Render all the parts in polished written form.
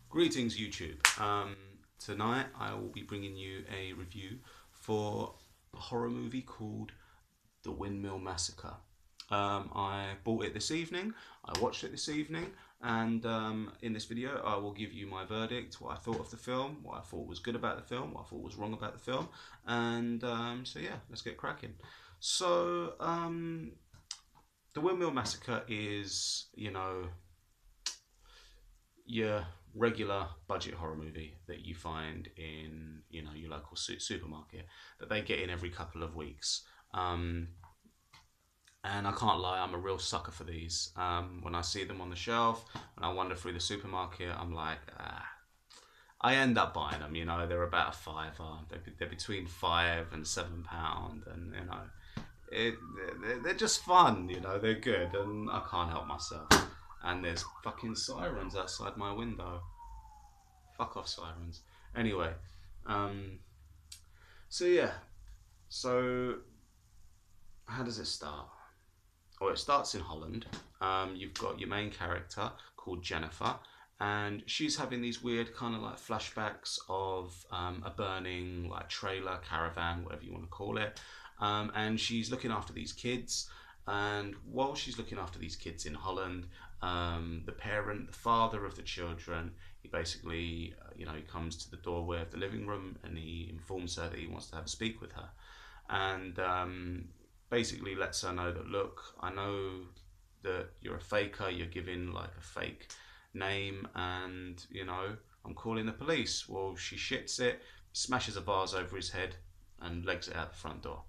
Greetings YouTube. Tonight I will be bringing you a review for a horror movie called The Windmill Massacre. I bought it this evening, I watched it this evening, and in this video I will give you my verdict, what I thought of the film, what I thought was good about the film, what I thought was wrong about the film, and so yeah, let's get cracking. So, The Windmill Massacre is, your regular budget horror movie that you find in your local supermarket that they get in every couple of weeks. And I can't lie, I'm a real sucker for these. When I see them on the shelf, when I wander through the supermarket, I'm like, I end up buying them. They're about a fiver. They're between £5 and £7, and they're just fun. They're good, and I can't help myself. And there's fucking sirens outside my window. Fuck off, sirens. Anyway, so yeah, so how does it start? Well, it starts in Holland. You've got your main character called Jennifer, and she's having these weird kind of like flashbacks of a burning like trailer, caravan, whatever you want to call it, and she's looking after these kids. And while she's looking after these kids in Holland, the father of the children, he basically, he comes to the doorway of the living room and he informs her that he wants to have a speak with her. And basically lets her know that, look, I know that you're a faker, you're giving like a fake name, and, I'm calling the police. Well, she shits it, smashes a vase over his head, and legs it out the front door.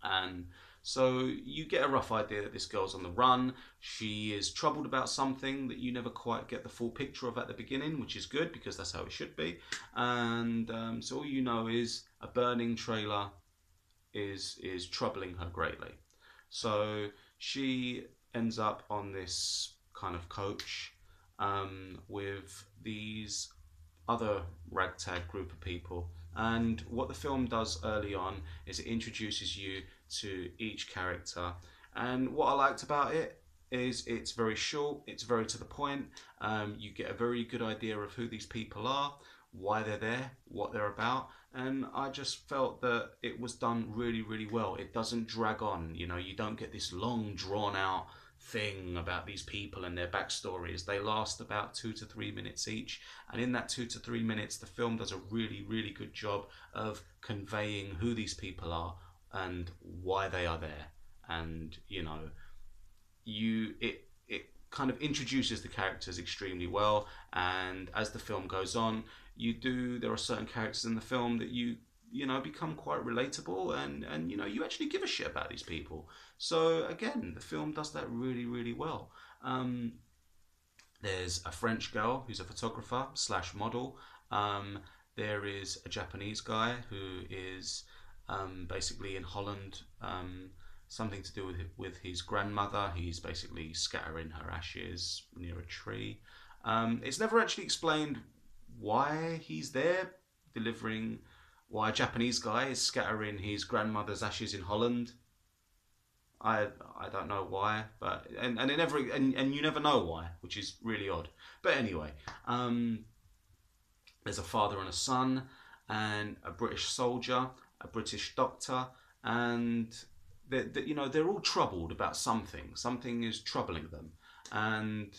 And so you get a rough idea that this girl's on the run. She is troubled about something that you never quite get the full picture of at the beginning, which is good because that's how it should be. And so all you know is a burning trailer is troubling her greatly. So she ends up on this kind of coach with these other ragtag group of people. And what the film does early on is it introduces you to each character. And what I liked about it is it's very short, it's very to the point. You get a very good idea of who these people are, why they're there, what they're about. And I just felt that it was done really, really well. It doesn't drag on. You don't get this long, drawn out thing about these people and their backstories. They last about 2 to 3 minutes each, and in that 2 to 3 minutes the film does a really, really good job of conveying who these people are and why they are there. And it kind of introduces the characters extremely well, and as the film goes on, there are certain characters in the film that you become quite relatable, and you actually give a shit about these people. So again, the film does that really, really well. There's a French girl who's a photographer slash model. There is a Japanese guy who is basically in Holland, something to do with his grandmother. He's basically scattering her ashes near a tree. It's never actually explained why he's there delivering, why a Japanese guy is scattering his grandmother's ashes in Holland. I don't know why, but and you never know why, which is really odd. But anyway, there's a father and a son, and a British soldier, a British doctor, and they're all troubled about something. Something is troubling them, and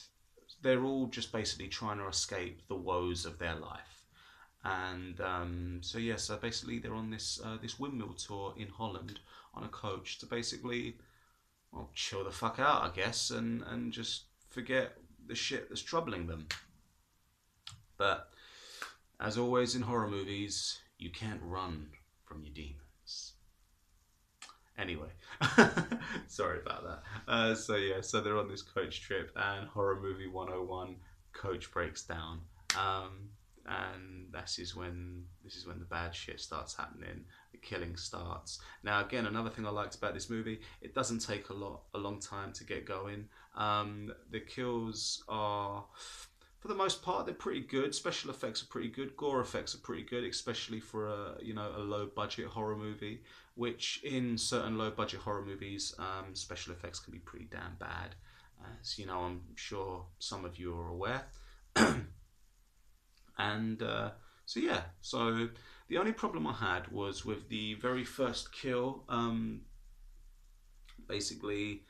they're all just basically trying to escape the woes of their life. And so basically they're on this windmill tour in Holland on a coach to basically, well, chill the fuck out, I guess, and just forget the shit that's troubling them. But as always in horror movies, you can't run from your demons. Anyway, sorry about that. So they're on this coach trip, and horror movie 101, coach breaks down. And this is when the bad shit starts happening. The killing starts. Now, again, another thing I liked about this movie, it doesn't take a long time to get going. The kills are, for the most part, they're pretty good. Special effects are pretty good. Gore effects are pretty good, especially for a low budget horror movie. Which in certain low budget horror movies, special effects can be pretty damn bad, as I'm sure some of you are aware. And so yeah, so the only problem I had was with the very first kill. Basically,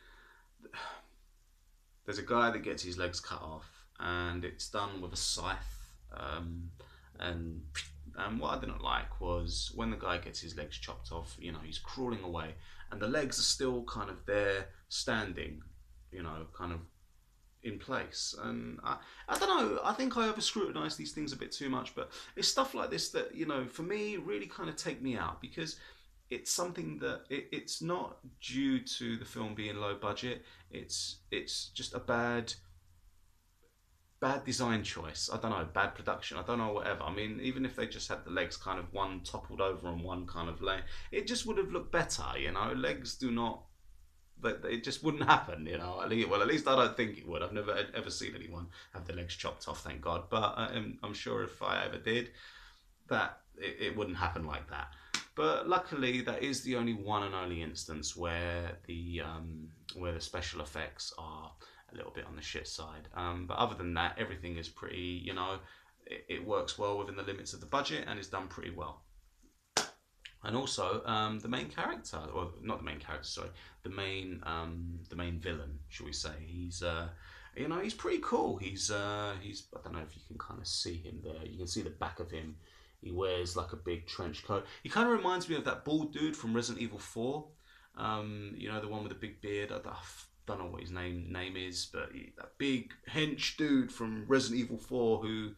there's a guy that gets his legs cut off, and it's done with a scythe. And what I didn't like was when the guy gets his legs chopped off. You know, he's crawling away, and the legs are still kind of there, standing. You know, kind of in place. And I don't know. I think I over scrutinise these things a bit too much. But it's stuff like this that, you know, for me, really kind of take me out, because it's something that it's not due to the film being low budget. It's just a bad design choice. I don't know, bad production. I don't know, whatever. I mean, even if they just had the legs kind of one toppled over and one kind of lay, it just would have looked better. You know, legs do not. But it just wouldn't happen, you know. Well, at least I don't think it would. I've never ever seen anyone have their legs chopped off, thank God. But I'm sure if I ever did, that it wouldn't happen like that. But luckily, that is the only one and only instance where the special effects are a little bit on the shit side. But other than that, everything is pretty. You know, it works well within the limits of the budget and is done pretty well. And also, the main character, or not the main character, sorry, the main villain, shall we say? He's you know, he's pretty cool. He's I don't know if you can kind of see him there. You can see the back of him. He wears like a big trench coat. He kind of reminds me of that bald dude from Resident Evil 4. You know, the one with the big beard. I don't know what his name is, but that big hench dude from Resident Evil 4 who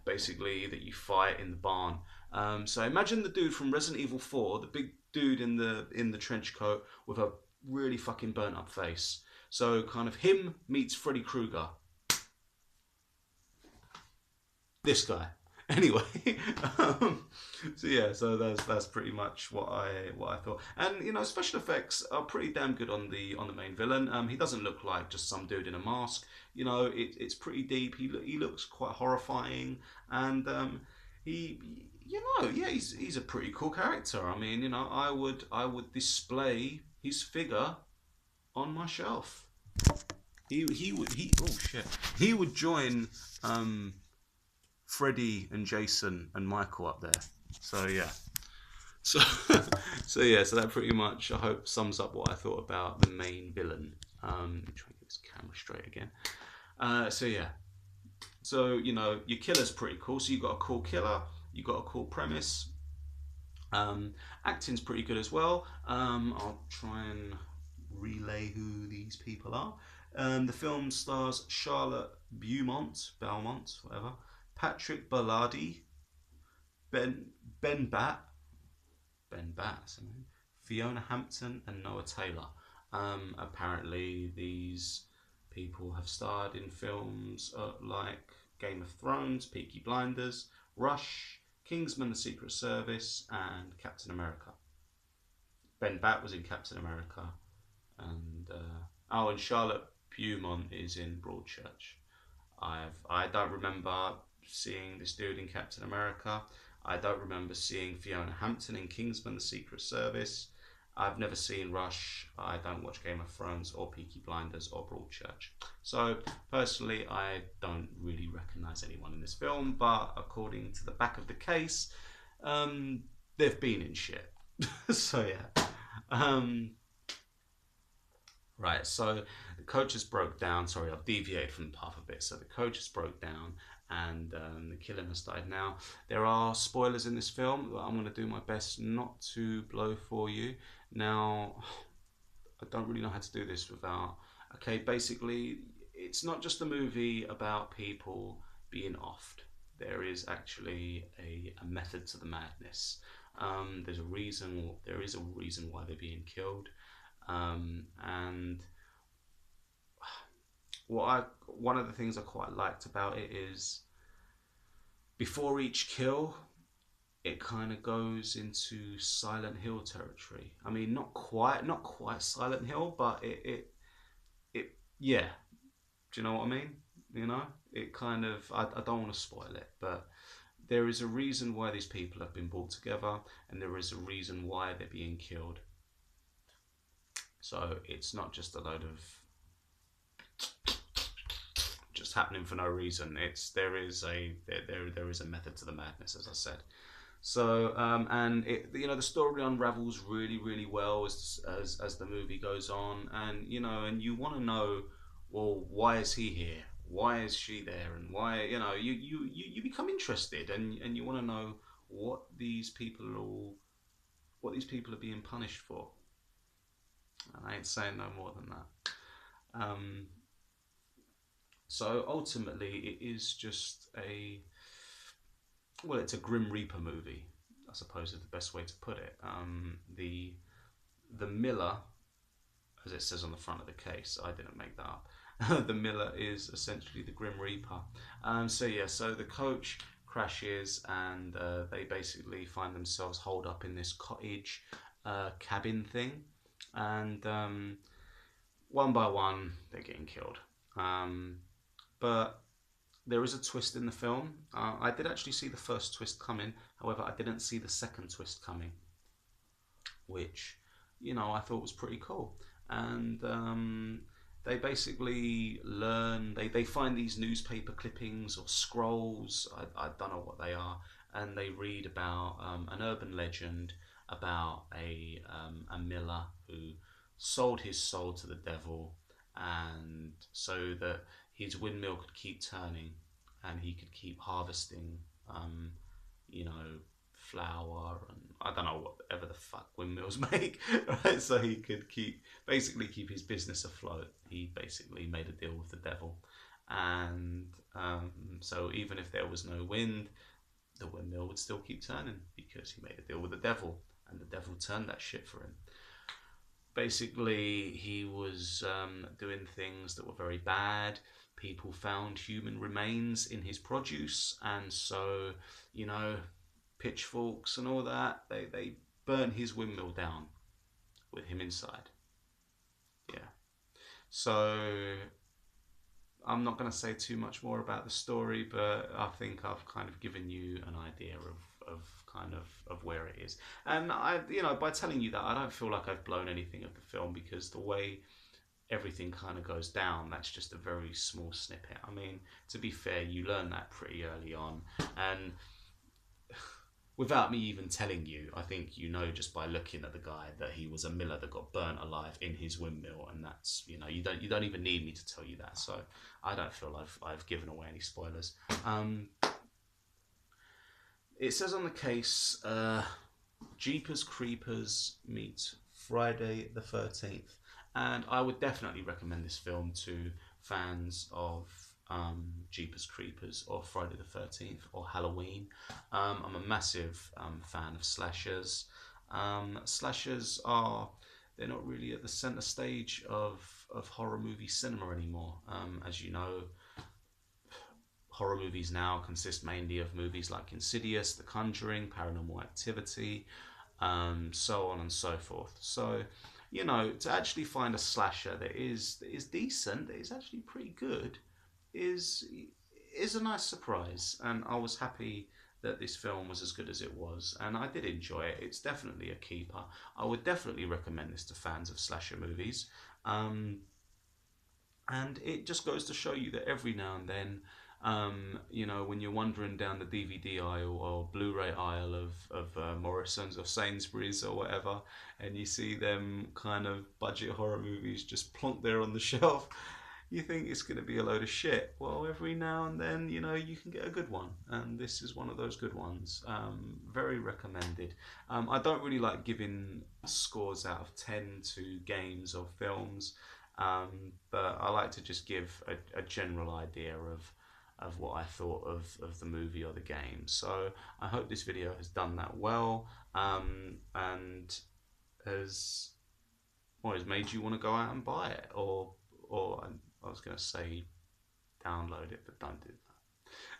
basically that you fight in the barn. So imagine the dude from Resident Evil 4, the big dude in the trench coat with a really fucking burnt up face. So kind of him meets Freddy Krueger. This guy. Anyway, so yeah, so that's pretty much what I thought. And you know, special effects are pretty damn good on the main villain. He doesn't look like just some dude in a mask. You know, it's pretty deep. He looks quite horrifying, and he, you know, yeah, he's a pretty cool character. I mean, you know, I would display his figure on my shelf. He oh shit, he would join Freddy and Jason and Michael up there. So yeah. So so yeah, so that pretty much I hope sums up what I thought about the main villain. Let me try and get this camera straight again. So yeah. So, you know, your killer's pretty cool. So you've got a cool killer, you've got a cool premise. Acting's pretty good as well. I'll try and relay who these people are. The film stars Charlotte Beaumont, whatever, Patrick Ballardi, Ben Ben Bat, Ben Bat, Fiona Hampton, and Noah Taylor. Apparently, these people have starred in films like Game of Thrones, Peaky Blinders, Rush, Kingsman: The Secret Service, and Captain America. Ben Bat was in Captain America, and and Charlotte Beaumont is in Broadchurch. I don't remember seeing this dude in Captain America. I don't remember seeing Fiona Hampton in Kingsman: The Secret Service. I've never seen Rush. I don't watch Game of Thrones or Peaky Blinders or Broadchurch. So personally, I don't really recognise anyone in this film. But according to the back of the case, they've been in shit. So yeah. Right, so the coaches broke down. Sorry, I've deviated from the path a bit. So the coaches broke down, and the killing has started now. There are spoilers in this film that I'm going to do my best not to blow for you. Now, I don't really know how to do this without... Okay, basically, it's not just a movie about people being offed. There is actually a method to the madness. There is a reason why they're being killed. And one of the things I quite liked about it is before each kill, it kind of goes into Silent Hill territory. I mean, not quite Silent Hill, but it yeah. Do you know what I mean? You know, it kind of, I don't want to spoil it, but there is a reason why these people have been brought together, and there is a reason why they're being killed. So it's not just a load of just happening for no reason. There is a method to the madness, as I said. So and the story unravels really well as the movie goes on, and and you want to know, well, why is he here? Why is she there? And why you become interested, and you want to know what these people are being punished for. And I ain't saying no more than that. Um, so ultimately, it is just it's a Grim Reaper movie, I suppose is the best way to put it. The Miller, as it says on the front of the case, I didn't make that up. The Miller is essentially the Grim Reaper. So the coach crashes, and they basically find themselves holed up in this cottage cabin thing, and one by one they're getting killed. But there is a twist in the film. I did actually see the first twist coming. However, I didn't see the second twist coming, which, I thought was pretty cool. And they basically learn, they find these newspaper clippings or scrolls, I don't know what they are, and they read about an urban legend about a miller who sold his soul to the devil, and so that his windmill could keep turning and he could keep harvesting, you know, flour and I don't know whatever the fuck windmills make, right? So he could basically keep his business afloat. He basically made a deal with the devil, and so even if there was no wind, the windmill would still keep turning because he made a deal with the devil, and the devil turned that shit for him. Basically, he was doing things that were very bad. People found human remains in his produce, and so, pitchforks and all that, they burnt his windmill down with him inside. Yeah. So I'm not going to say too much more about the story, but I think I've kind of given you an idea of where it is. And by telling you that, I don't feel like I've blown anything of the film, because the way everything kind of goes down, that's just a very small snippet. I mean, to be fair, you learn that pretty early on, and without me even telling you, I think just by looking at the guy that he was a miller that got burnt alive in his windmill, and that's you don't even need me to tell you that. So I don't feel I've given away any spoilers. It says on the case, Jeepers Creepers meets Friday the 13th, and I would definitely recommend this film to fans of Jeepers Creepers or Friday the 13th or Halloween. I'm a massive fan of slashers. Slashers they're not really at the centre stage of horror movie cinema anymore. As you know, horror movies now consist mainly of movies like Insidious, The Conjuring, Paranormal Activity, so on and so forth. So, to actually find a slasher that is decent, that is actually pretty good, is a nice surprise. And I was happy that this film was as good as it was, and I did enjoy it. It's definitely a keeper. I would definitely recommend this to fans of slasher movies. And it just goes to show you that every now and then, when you're wandering down the DVD aisle or Blu-ray aisle of Morrison's or Sainsbury's or whatever, and you see them kind of budget horror movies just plonked there on the shelf, you think it's going to be a load of shit. Well, every now and then, you can get a good one, and this is one of those good ones. Very recommended. I don't really like giving scores out of 10 to games or films, but I like to just give a general idea of what I thought of the movie or the game. So I hope this video has done that well, and has made you want to go out and buy it, or I was going to say download it, but don't do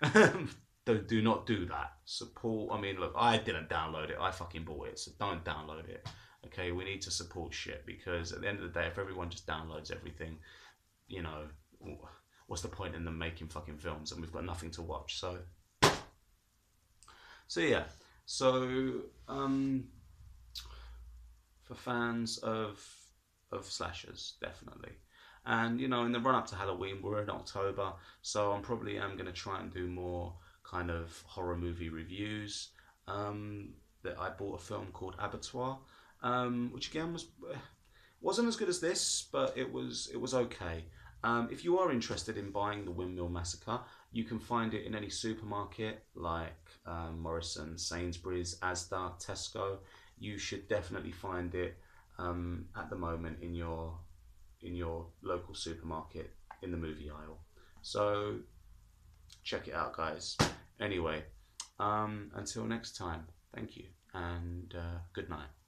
that. Do not do that. Support. I mean, look, I didn't download it. I fucking bought it, so don't download it. Okay, we need to support shit, because at the end of the day, if everyone just downloads everything, what's the point in them making fucking films, and we've got nothing to watch? So yeah. So for fans of slashers, definitely. And you know, in the run up to Halloween, we're in October, so I'm probably am going to try and do more kind of horror movie reviews. Um, that I bought a film called Abattoir, which again wasn't as good as this, but it was okay. If you are interested in buying the Windmill Massacre, you can find it in any supermarket like Morrison, Sainsbury's, Asda, Tesco. You should definitely find it at the moment in your local supermarket in the movie aisle. So check it out, guys. Anyway, until next time, thank you and good night.